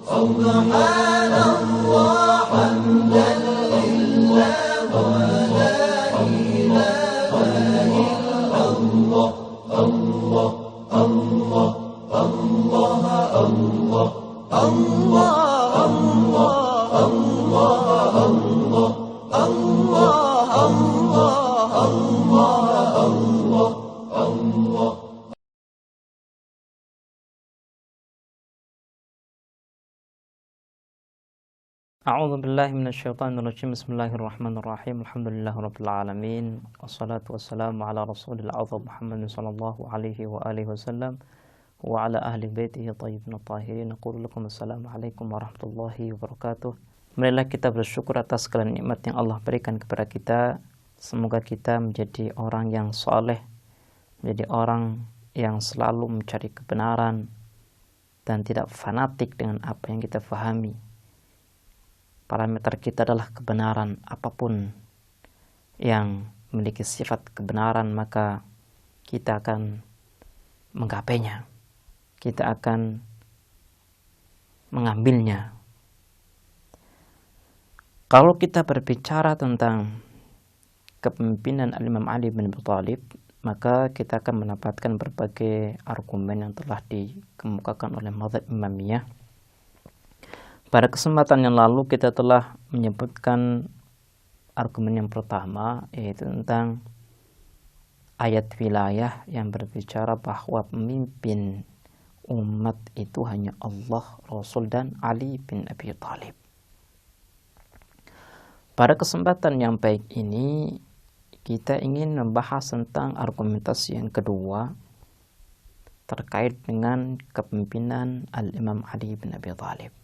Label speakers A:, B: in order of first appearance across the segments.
A: Subhanallah hamdan lillah wa la ilaha illallah. Allah, Allah, Allah, Allah, Allah, Allah, Allah, Allah, Allah, Allah, Allah, Allah.
B: A'udzu billahi minasyaitonir rajim. Bismillahirrahmanirrahim. Alhamdulillahirabbil alamin. Wassalatu wassalamu ala rasulil azam Muhammadin sallallahu alaihi wa alihi wasallam wa ala ahli baitihi thayyibin tahirin. Aqulu lakum assalamu alaikum warahmatullahi wabarakatuh. Marilah kita bersyukur atas segala nikmat yang Allah berikan kepada kita. Semoga kita menjadi orang yang saleh, menjadi orang yang selalu mencari kebenaran dan tidak fanatik dengan apa yang kita fahami. Parameter kita adalah kebenaran. Apapun yang memiliki sifat kebenaran, maka kita akan menggapainya, kita akan mengambilnya. Kalau kita berbicara tentang kepemimpinan Al-Imam Ali bin Abi Thalib, maka kita akan mendapatkan berbagai argumen yang telah dikemukakan oleh mazhab Imamiyah. Pada kesempatan yang lalu kita telah menyebutkan argumen yang pertama, yaitu tentang ayat wilayah yang berbicara bahwa pemimpin umat itu hanya Allah, Rasul, dan Ali bin Abi Thalib. Pada kesempatan yang baik ini kita ingin membahas tentang argumentasi yang kedua terkait dengan kepemimpinan Al-Imam Ali bin Abi Thalib.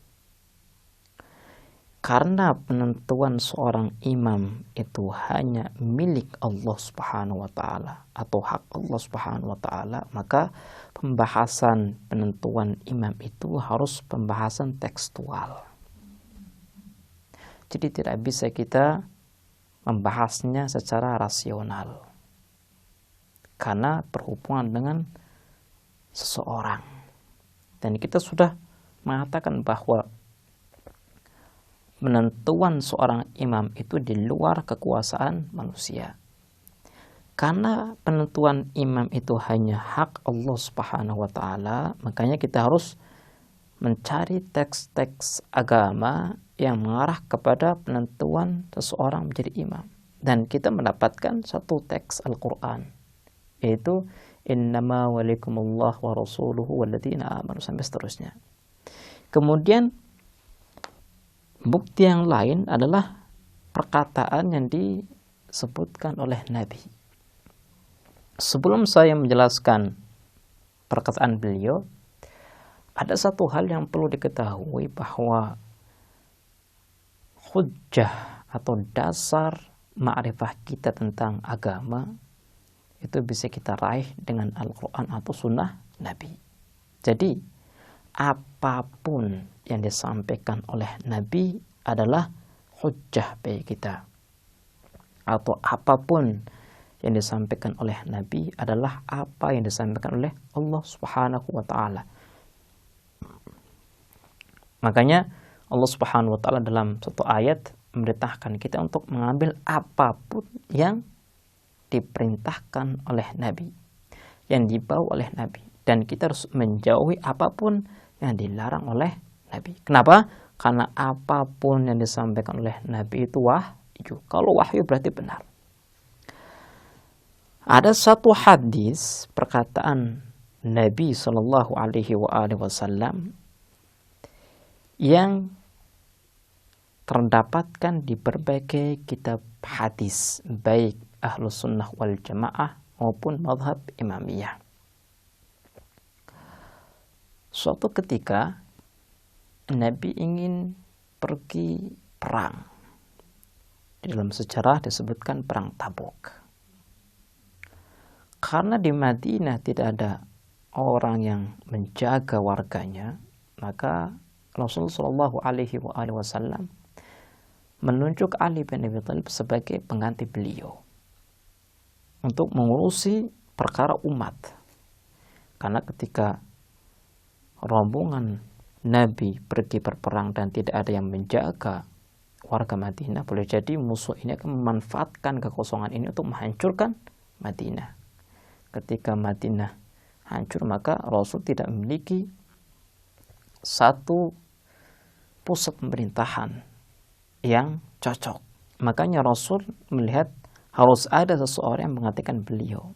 B: Karena penentuan seorang imam itu hanya milik Allah Subhanahu wa taala atau hak Allah Subhanahu wa taala, maka pembahasan penentuan imam itu harus pembahasan tekstual. Jadi tidak bisa kita membahasnya secara rasional karena berhubungan dengan seseorang. Dan kita sudah mengatakan bahwa penentuan seorang imam itu di luar kekuasaan manusia. Karena penentuan imam itu hanya hak Allah Subhanahu wa taala, makanya kita harus mencari teks-teks agama yang mengarah kepada penentuan seseorang menjadi imam. Dan kita mendapatkan satu teks Al-Qur'an, yaitu innama walikumullah wa rasuluhu walladzina amanu, sampai seterusnya. Kemudian bukti yang lain adalah perkataan yang disebutkan oleh Nabi. Sebelum saya menjelaskan perkataan beliau, ada satu hal yang perlu diketahui, bahwa hujjah atau dasar ma'rifah kita tentang agama itu bisa kita raih dengan Al-Quran atau sunnah Nabi. Jadi apapun yang disampaikan oleh Nabi adalah hujjah bagi kita, atau apapun yang disampaikan oleh Nabi adalah apa yang disampaikan oleh Allah Subhanahu wa taala. Makanya Allah Subhanahu wa taala dalam satu ayat memerintahkan kita untuk mengambil apapun yang diperintahkan oleh Nabi, yang dibawa oleh Nabi, dan kita harus menjauhi apapun yang dilarang oleh Nabi. Kenapa? Karena apapun yang disampaikan oleh Nabi itu wahyu. Kalau wahyu berarti benar. Ada satu hadis perkataan Nabi Shallallahu Alaihi Wasallam yang terdapatkan di berbagai kitab hadis, baik Ahlus Sunnah wal Jamaah maupun mazhab Imamiyah. Suatu ketika Nabi ingin pergi perang. Di dalam sejarah disebutkan perang Tabuk. Karena di Madinah tidak ada orang yang menjaga warganya, maka Rasulullah Shallallahu Alaihi Wasallam menunjuk Ali bin Abi Thalib sebagai pengganti beliau untuk mengurusi perkara umat. Karena ketika rombongan Nabi pergi berperang dan tidak ada yang menjaga warga Madinah, boleh jadi musuh ini akan memanfaatkan kekosongan ini untuk menghancurkan Madinah. Ketika Madinah hancur, maka Rasul tidak memiliki satu pusat pemerintahan yang cocok. Makanya Rasul melihat harus ada seseorang yang menggantikan beliau,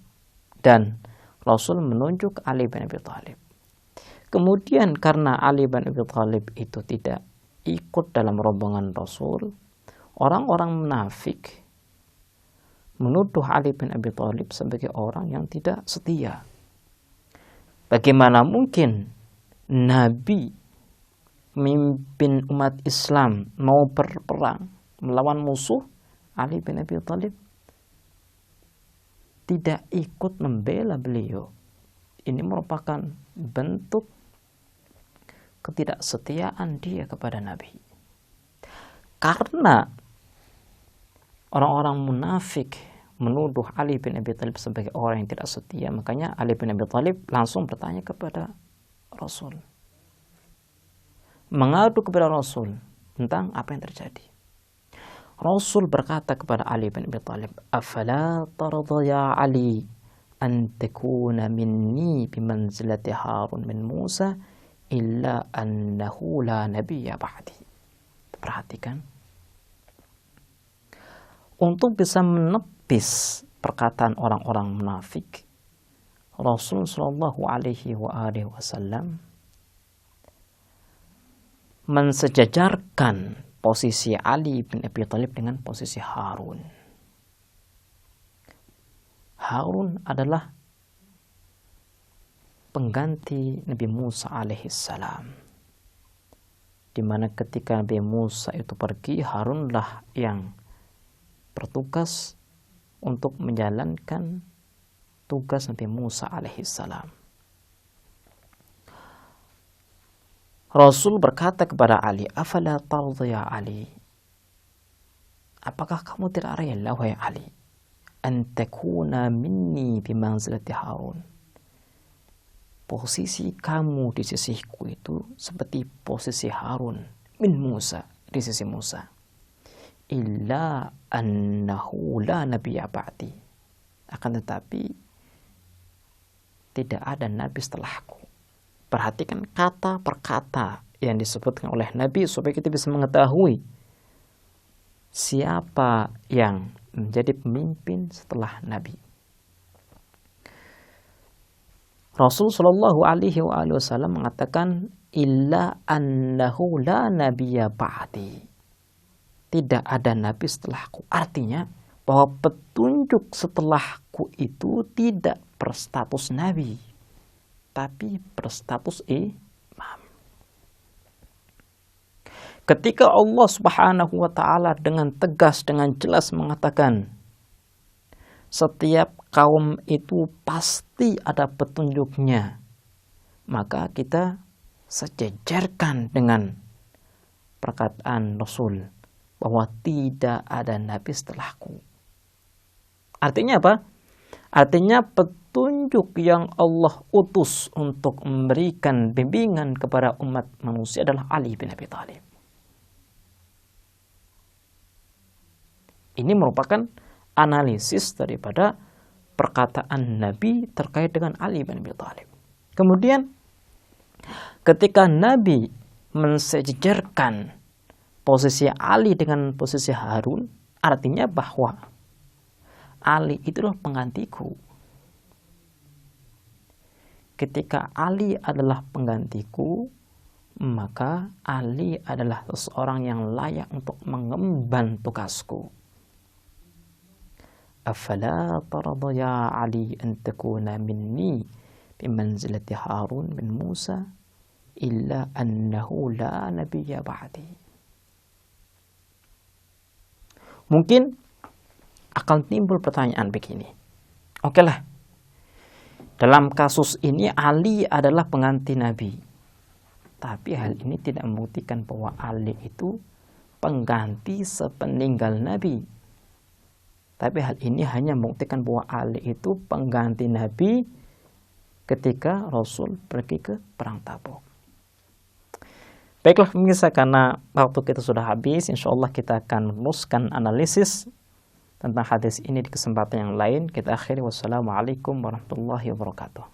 B: dan Rasul menunjuk Ali bin Abi Thalib. Kemudian karena Ali bin Abi Thalib itu tidak ikut dalam rombongan Rasul, orang-orang munafik menuduh Ali bin Abi Thalib sebagai orang yang tidak setia. Bagaimana mungkin Nabi, pemimpin umat Islam, mau berperang melawan musuh, Ali bin Abi Thalib tidak ikut membela beliau? Ini merupakan bentuk ketidaksetiaan dia kepada Nabi. Karena orang-orang munafik menuduh Ali bin Abi Thalib sebagai orang yang tidak setia, makanya Ali bin Abi Thalib langsung bertanya kepada Rasul, mengadu kepada Rasul tentang apa yang terjadi. Rasul berkata kepada Ali bin Abi Thalib, "Afala tarda ya Ali an takuna minni bimanzilati Harun min Musa illa annahu la nabiyya ba'di." Perhatikan, untuk bisa menepis perkataan orang-orang munafik, Rasul Shallallahu Alaihi Wasallam mensejajarkan posisi Ali bin Abi Thalib dengan posisi Harun. Harun adalah pengganti Nabi Musa alaihissalam, di mana ketika Nabi Musa itu pergi, Harunlah yang bertugas untuk menjalankan tugas Nabi Musa alaihissalam. Rasul berkata kepada Ali, "Afala tarda ya Ali?" Apakah kamu tidak rela, wahai Ali, an takuna minni bimanzilati Harun? Posisi kamu di sisiku itu seperti posisi Harun min Musa, di sisi Musa. Illa annahu la nabiyya ba'di. Akan tetapi tidak ada nabi setelahku. Perhatikan kata per kata yang disebutkan oleh Nabi supaya kita bisa mengetahui siapa yang menjadi pemimpin setelah Nabi. Rasul Shallallahu Alaihi Wasallam mengatakan, illa annahu la nabiyya ba'di. Tidak ada nabi setelahku. Artinya bahwa petunjuk setelahku itu tidak berstatus nabi, tapi berstatus imam. Ketika Allah Subhanahu wa taala dengan tegas, dengan jelas mengatakan setiap kaum itu pasti ada petunjuknya, maka kita sejajarkan dengan perkataan Rasul bahwa tidak ada nabi setelahku. Artinya apa? Artinya petunjuk yang Allah utus untuk memberikan bimbingan kepada umat manusia adalah Ali bin Abi Thalib. Ini merupakan analisis daripada perkataan Nabi terkait dengan Ali bin Abi Thalib. Kemudian ketika Nabi mensejajarkan posisi Ali dengan posisi Harun, artinya bahwa Ali itulah penggantiku. Ketika Ali adalah penggantiku, maka Ali adalah seseorang yang layak untuk mengemban tugasku. Afala tarda ya Ali an takuna minni bimanzilati Harun min Musa illa annahu la nabiyya ba'di. Mungkin akan timbul pertanyaan begini. Oke lah, dalam kasus ini Ali adalah pengganti Nabi. Tapi hal ini tidak membuktikan bahwa Ali itu pengganti sepeninggal Nabi. Tapi hal ini hanya membuktikan bahwa Ali itu pengganti Nabi ketika Rasul pergi ke perang Tabuk. Baiklah pemirsa, karena waktu kita sudah habis, insya Allah kita akan meneruskan analisis tentang hadis ini di kesempatan yang lain. Kita akhiri, wassalamualaikum warahmatullahi wabarakatuh.